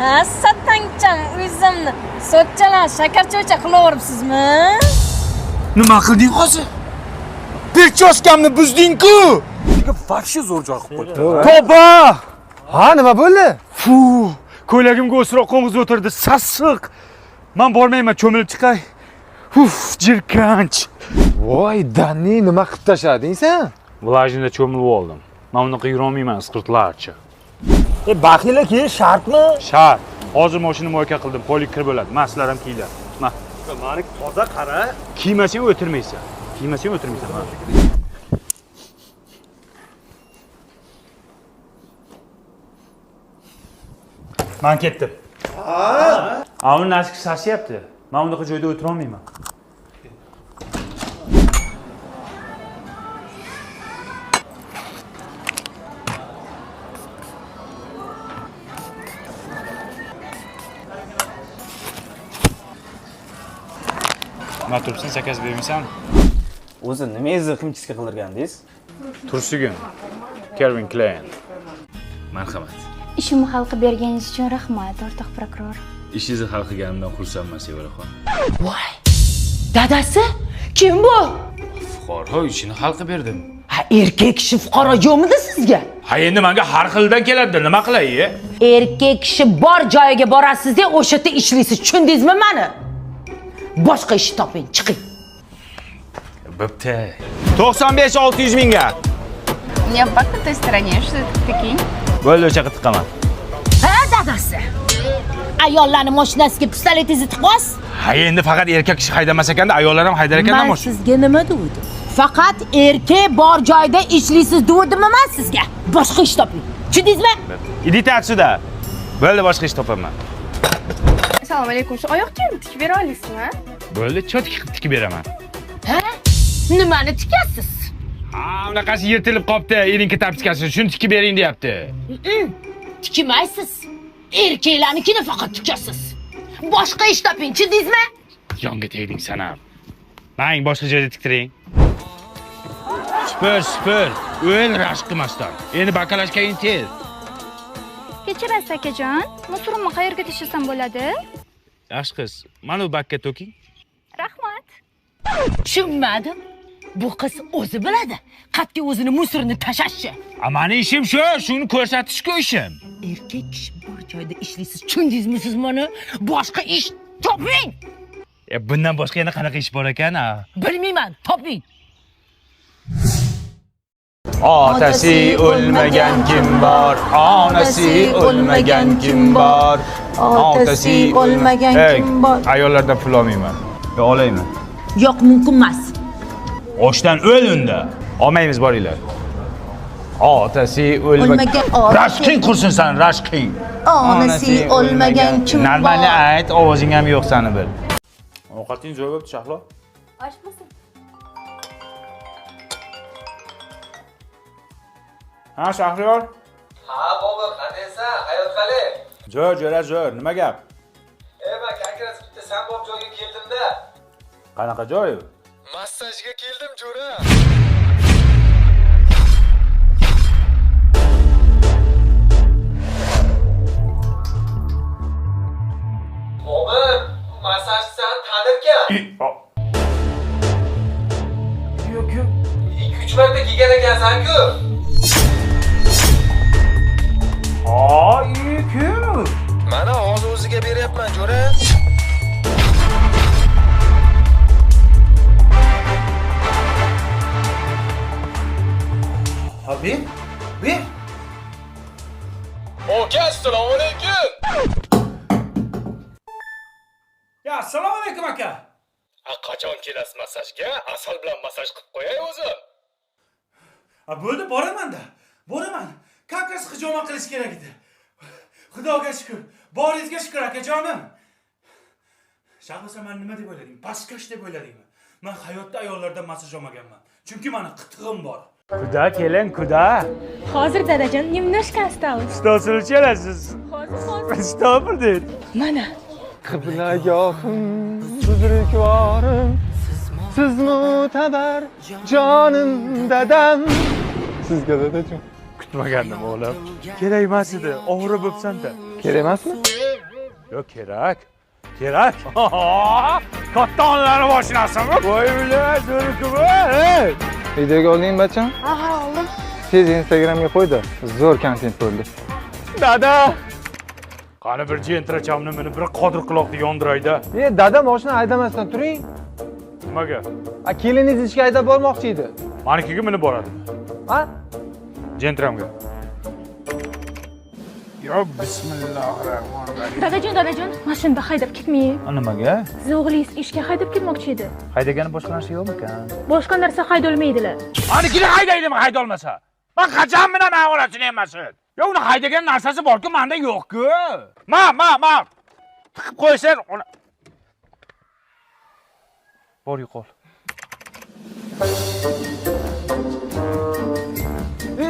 Ha, satangcham o'zimni so'tchalar shakarcho'cha qilaveribsizmi? Nima qilding hozir? Berchoskamni buzding-ku. Вообще zo'r joy qilib qo'yibdi. Toba! Ha, nima bo'ldi? Fu, ko'ylagimga o'sroq qo'ng'iz o'tirdi, sassiq. Men bormayman, cho'milib chiqay. Uf, jirkanch. Voy, Danni, nima qilib tashlading sen? Vlajinda cho'milib oldim. Men unaqa yurolmayman, isqirtlarcha. Baxila kiyish shartmi? Shart. Hozir mashina mo'yka qildim, polik kirib bo'ladi. Maslar ham kiylar. Ma, Mani toza qara. kiymasang o'tirmaysan. Kiymasang o'tirmaysan. Men ketdim. Ha? Uni nashki sashyapti. Men unaqa joyda o'tira olmayman. Ma tursin zakaz bermaysan? O'zi nima qimchiska qildirgandingiz? Tursugun. Calvin Klein. Marhamat. Ishimni hal qilib berganingiz uchun rahmat, o'rtoq prokuror. Ishingizni hal qilganimdan xursandman, Sevaraxon. Voy! Dadasi? Kim bu? Fuqaro ishini hal qilib berdim. Ha, erkak kishi fuqaro yo'qmidi sizga? Ha, endi menga har xildan keladi, nima qilay? Erkak kishi bor joyiga borasiz-da, o'sha yerda ishlaysiz. Tushundingizmi meni? Boshqa ish toping, chiqing. Bo'pti. 95-600 mingga. Не по той стороне, что это такие? Bo'ldi, o'sha qitiqaman. Ha, dadasi. Ayollarning mashinasiga pistoletingizni tiqmas? Ha, endi faqat erkak kishi haydamas ekanda, ayollar ham haydar ekanda Men sizga nima dedim? Faqat erkak bor joyda ishlaysiz dedim men sizga. Boshqa ish toping. Tushundingizmi? Idite отсюда. Bo'ldi, boshqa ish topaman. Assalomu alaykum. Shu oyoq kiyimni tikib bera olasizmi? Bo'ldi, cho'tki qilib tikib beraman. Ha? Nimani tikasiz? Ha, unaqasi yirtilib qopti, erinki tapchikasi. Shuni tikib bering deyapti. Tikmaysiz. Erkaklarnikini faqat tikasiz. Boshqa ish toping, tushundingizmi? Yonga tegding sen ham. Mang boshqa joyda tiktiring. Spur. O'l rashk qilmasdan. Endi bakalashkayin tez. Kechirasiz akajon. Musurimni qayerga tashlasam bo'ladi? Yaxshi qiz, mana bu bakka to'king. Rahmat. Tushunmadim. Bu qiz o'zi biladi. Qat'iy o'zini musurini tashashchi. Mani ishim shu, shuni ko'rsatish-ku ishim. Erkak kishi bor joyda ishlaysiz. Tushundingizmi siz meni? Boshqa ish toping. Bundan boshqa yana qanaqa ish bor ekan? Bilmayman, toping. Otasi o'lmagan kim bor? Onasi o'lmagan kim bor? Otasi o'lmagan kim bor? Ayollardan pul olmayman. Yo, olaymi? Yo'q, mumkin emas. Oshdan o'l unda. Olmaymiz, boringlar. Otasi o'lmagan. Rashqing qursin sen, rashqing. Onasi o'lmagan kim bor? Normalni ayt, ovozing ham yo'q seni bil. Ovqating zo'r bo'libdi, Shahlo. Oshmasin. Ha, Shahriyor. Ha, Bobur, qandaysan? Hayot qalay? Zo'r, nima gap? Men kongress bitta sanbob joyga keldim-da. Qanaqa joy? Massajga keldim, jo'ra. Bobur, massajchisan tanirkan. Yo'q. 2-3 marta kelgan ekansan-ku. Yo'q. Mana hozir o'ziga beryapman, jo'ra. Bir. Oka, assalomu alaykum. Ya, assalomu alaykum aka. Qachon kelasiz massajga? Asal bilan massaj qilib qo'yay o'zim. Bo'ldi, boraman. Kakasi hijoma qilish kerak edi. Xudoga shukr. Boringizga shukr akajonim. Shahlosa, men nima deb o'ylading? Pastkash deb o'yladingmi? Men hayotda ayollardan massaj olmaganman. Chunki meni qitig'im bor. Kuda keling, kuda. Hozir dadajon, немножко осталось. Что случилось? Что будет? Mana. Qiblagohim, buzrukvorim, siz mo'tabar jonim dadam. Sizga dadajon. Kutmagandim o'g'lim. Kerak emas edi, og'rib o'psan-da. Kerak emasmi? Yo'q, kerak. Kerak. Katta onlarni mashinasimi? Voy bilash, zo'rku. Hey! Videoga oldingmi, bacham? Ha, oldim. Tez Instagramga qo'ydi. Zo'r kontent bo'ldi. Dada! Qani bir jentrachamni meni bir qodir quloqni yondirayda. Dada mashina haydamasdan turing. Nimaga? Keliningiz ishga haydab bormoqchi edi. Manikiga minib boradi. Ha? Jentramga. Yo, bismillahirrohmanirrohim. Dadajon, mashinada haydab ketmang. Nimaga? Siz o'g'lingiz ishga haydab ketmoqchi edi. Haydagani boshqa narsa yo'qmikan? Boshqa narsa haydolmaydilar. Manikini haydaydi, haydolmasa. Men qachon bilan avvalachini emasin. Yo, uni haydagan narsasi bor-ku, menda yo'q-ku. Ma. Tiqib qo'ysan, uni. Bor yo'qol.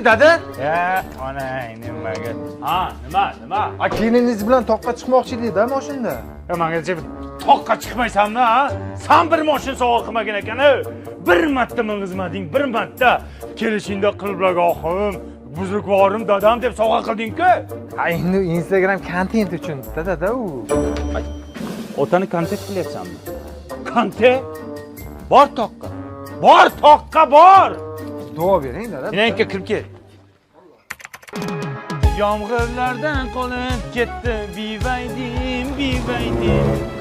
Dada? Ya, onang nimaga? Ha, nima? Keliningiz bilan toqqa chiqmoqchi edi-da mashinada. Ya, menga deb toqqa chiqmaysanmi, ha? Sen bir mashin sovg'a qilmagan ekan, bir marta mingizmading, bir marta kelishingda qilblag'ohim, buzrukvorim dadam deb sovg'a qilding-ku. Ha, endi Instagram kontent uchun dada u. Otani kontent qilyapsanmi? Kontent? Bor toqqa. Bor! Duo bering, dada. Menga kirib kel. Yomg'irlardan qolib ketdi, bivaydim.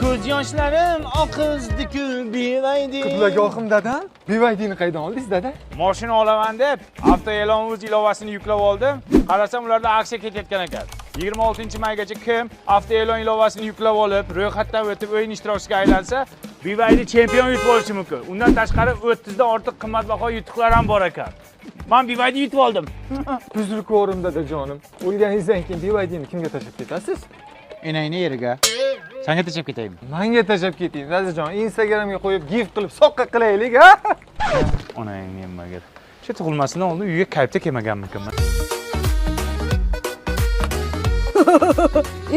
Ko'z yoshlarim oqizdi-ku, bivaydim. Qiblag'ohim dadam. Bivaydini qaydan oldingiz, dada? Mashina olaman deb avtoe'lon.uz ilovasini yuklab oldim. Qarasam ularda aksiya ketayotgan ekan. 26-maygacha kim avtoe'lon ilovasini yuklab olib, ro'yxatdan o'tib o'yin ishtirokchisiga aylansa, BYD chempion yutib olishi mumkin. Undan tashqari 30 dan ortiq qimmatbaho yutuqlar ham bor ekan. Men BYD yutib oldim. Buzrukvorim dadajonim. O'lganingizdan keyin BYDni kimga tashlab ketasiz? Enangni yeriga. Senga tashlab ketaymi? Menga tashlab keting, dadajon. Instagramga qo'yib gift qilib soqqa qilaylik, ha? Onang nimaga? Shu tug'ilmasidan oldin uyga kayfda kelmaganmikan?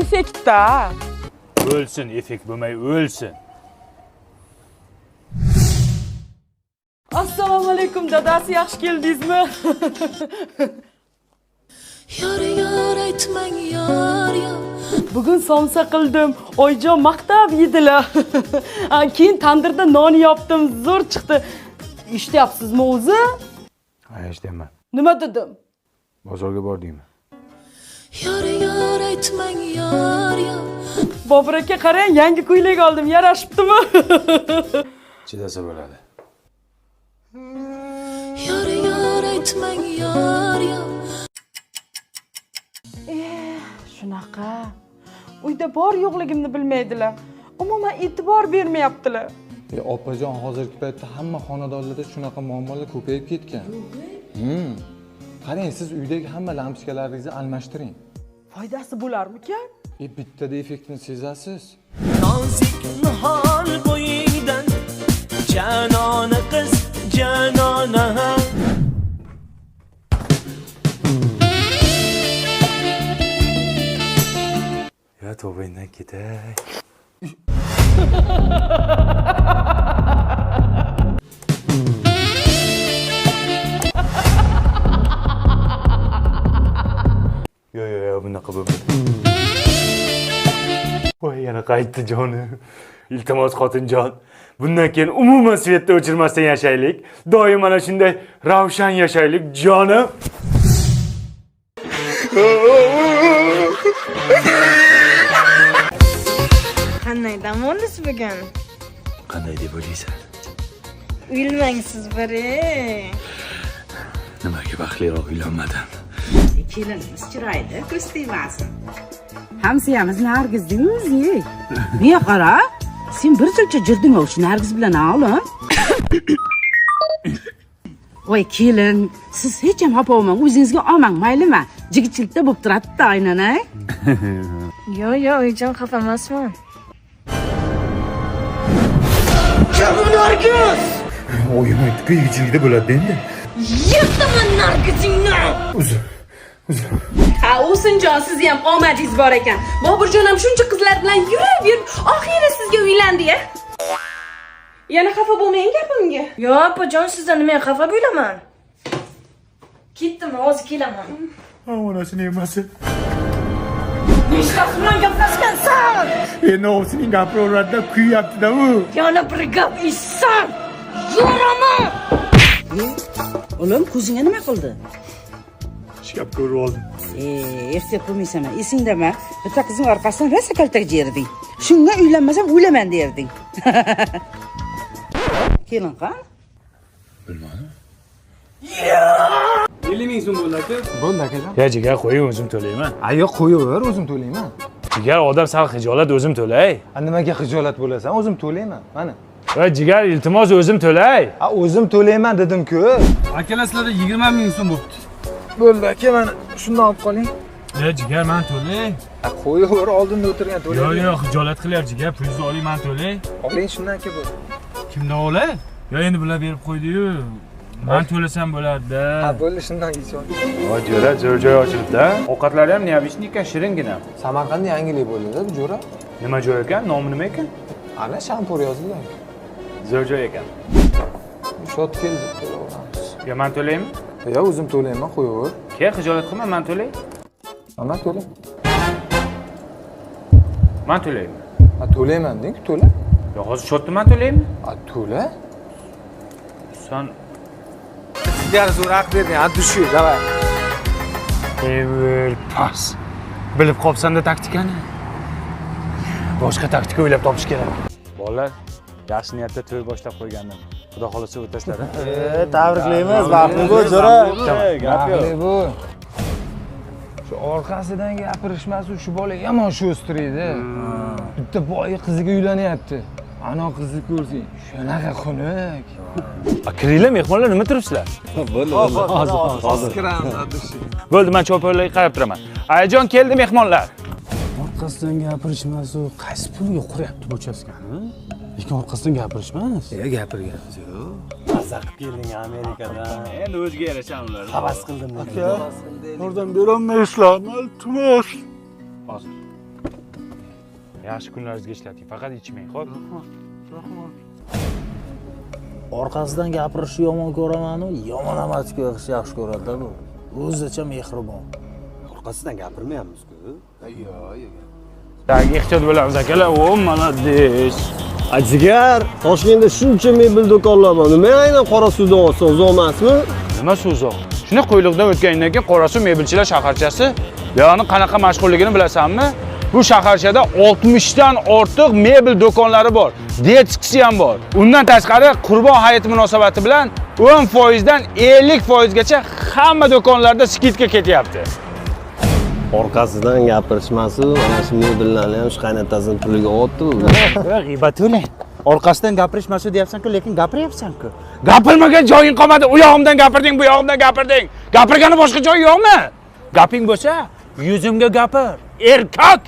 Effektda. O'lsin, effekt bo'lmay o'lsin. Assalomu alaykum dadasi, yaxshi keldingizmi? Yor aytmang yor. Bugun somsa qildim. Oyjon maqtab yedilar. Keyin tandirda non yopdim, zo'r chiqdi. Ishlayapsizmi o'zi? Ha, ishlamayman. Nima dedim? Bozorga bordingmi? Yor aytmang yor. Bobur aka qarang, yangi ko'ylak oldim, yarashibdimi? Chidasa bo'ladi. Yor aytmang yor. Shunaqa. Uyda bor yo'qligimni bilmaydilar. Umuman e'tibor bermayaptilar. Opajon, hozirgi paytda hamma xonadonlarda shunaqa muammolar ko'payib ketgan. Qarang, siz uydagi hamma lampochkalaringizni almashtiring. Foydasi bo'larmikan? Bittada effektini sezasiz. Nozik nihol bo'yingdan janona qiz, janona. Ya tavbaydan ketay. Yo, bunaqa bo'lmaydi. Voy, yana qaytdi jonim. Iltimos xotinjon, bundan keyin umuman svetni o'chirmasdan yashaylik. Doim mana shunday ravshan yashaylik, jonim. Qanday dam olasiz bugun? Qanday deb o'ylaysan? Uylanmangsiz bari. Nimaga baxtliroq uylanmadim? Kelinimiz chiroyli, ko'z tegmasin. Hamsiyamiz Nargizdingmi o'zi? Niye qara? Sen bir chilcha jirding o'sha Nargiz bilan o'g'lim. Voy kelin, siz hech ham xafa bo'lmang, o'zingizga olmang, maylimi? Jigitchilikda bo'lib turadi-da aynan, a? Yo, oyijon xafa emasman. Nargiz! Oyim aytdi-ku, yigitchilikda bo'ladi endi. Yirtaman Nargizingni. Uzr. Ha, O'sinjon, siz ham omadingiz bor ekan. Boburjon ham shuncha qizlar bilan yurib, oxiri sizga uylandi-ya. Yana xafa bo'lmang gapimga. Yo, opajon, sizdan nima xafa bo'laman? Ketdim, hozir kelaman. Onasini emasi. Nechta bilan gaplashgansan? endi ovsining gapiraveradi-da, kuyyapti-da u. Yana bir gap eshitsam, yo'raman. Oğlum ko'zingga nima qildi? Ishkab ko'rib oldim. Ehtiyot qilmaysan. Esingdami? Bitta qizning orqasidan rosa kaltak yerding. Shunga uylanmasam o'laman derding. Kelin qan? 50 ming so'm bo'ldi aka. Bo'ldi akajon. Ya jigar qo'ying, o'zim to'layman. Yo'q, qo'yaver, o'zim to'layman. Jigar odam sal xijolat, o'zim to'lay. Nimaga xijolat bo'lasan? O'zim to'layman. Mana. Va jigar iltimos o'zim to'lay. O'zim to'layman dedim-ku. Akalar sizlarda 20 ming so'm bo'libdi. Bo'ldi aka, mana shundan olib qoling. Jigar men to'lay. Qo'yaver, oldinda o'tirgan to'lay. Yo'q, xijolat qilyapti jigar, pulingizni oling, men to'lay. Oling shundan aka bu. Kimdan olay? Yo endi bular berib qo'ydi-yu. Men to'lasam bo'lardi-da. Bo'ldi, shundan yeysan. Voy jo'ra, zo'r joy ochilibdi. Ovqatlari ham neobычный ekan, shiringina. Samarqandda yangilik bo'ldi-da bu jo'ra. Nima joy ekan? Nomi nima ekan? Ana shampur yozilgan. Zo'r joy ekan. Shot keldi, to'laveramiz. Yo, men to'laymi? Yo'q, o'zim to'layman, qo'yaver. Ke, xijolat qilma, men to'lay. Mana to'la. Men to'layman. To'layman deng-ku, to'la. Yo, hozir shotni men to'laymi? To'la. Sen Jigar zo'r haq berding, dushi, davay. Evil pas. Bilib qolsam-da taktikani. Boshqa taktika o'ylab topish kerak. Bolalar, yaxshi niyatda to'y boshlab qo'ygandim. Xudo xolasa o'tasizlar. Tabriklaymiz, baxtli bo'l, jo'ra. Gap yo'q. Bu. Shu orqasidan gapirishmas, shu bola yomon sho'stiraydi. Bitta boyi qiziga uylanyapti. Ana qizni ko'rsang, shunaqa xunuk. Kiringlar, mehmonlar nima turibsizlar? Bo'ldi. Hozir kiramiz, dushi. Bo'ldi, men cho'ponlarga qarab turaman. Ayajon keldi mehmonlar. Orqasidan gapirishmas, u qaysi pulga quryapti bu uchastkani? Lekin orqasidan gapirishmas. Gapirganmiz yo'q. Maza qilib kelding Amerikadan. Endi o'ziga yarasha ular. Havas qildim. Aka, yordam berolmaysizlar, iltimos. Hozir. Yaxshi kunlaringizga ishlating, faqat ichmang, xo'p? Orqasidan gapirishni yomon ko'raman-u, yomon amatga qilishni yaxshi ko'radi-da bu. O'zicha mehribon. Orqasidan gapirmayapmiz-ku. Tak, ehtiyot bo'lamiz akalar. O, malades. Jigar, Toshkentda shuncha mebel do'konlar bor. Nima aynan qora suvdan olsa uzoq emasmi? Nima suv uzoq? Shuni qo'yliqdan o'tgandan keyin Qorasuv mebelchilar shaharchasi, buyoqni qanaqa mashhurligini bilasanmi? Bu shaharchada 60 dan ortiq mebel do'konlari bor. Detskisi ham bor. Undan tashqari Qurbon hayiti munosabati bilan 10% dan 50% gacha hamma do'konlarda skidka ketyapti. Orqasidan gapirishmasu, ana shu mebellarni ham shu qaynotasining puliga otdi. G'iybat o'ylang. Orqasidan gapirishmasu deyapsan-ku, lekin gapiryapsan-ku. Gapirmagan joying qolmadi. U yog'imdan gapirding, bu yog'imdan gapirding. Gapirgani boshqa joy yo'qmi? Gaping bo'lsa, yuzimga gapir. Erkak!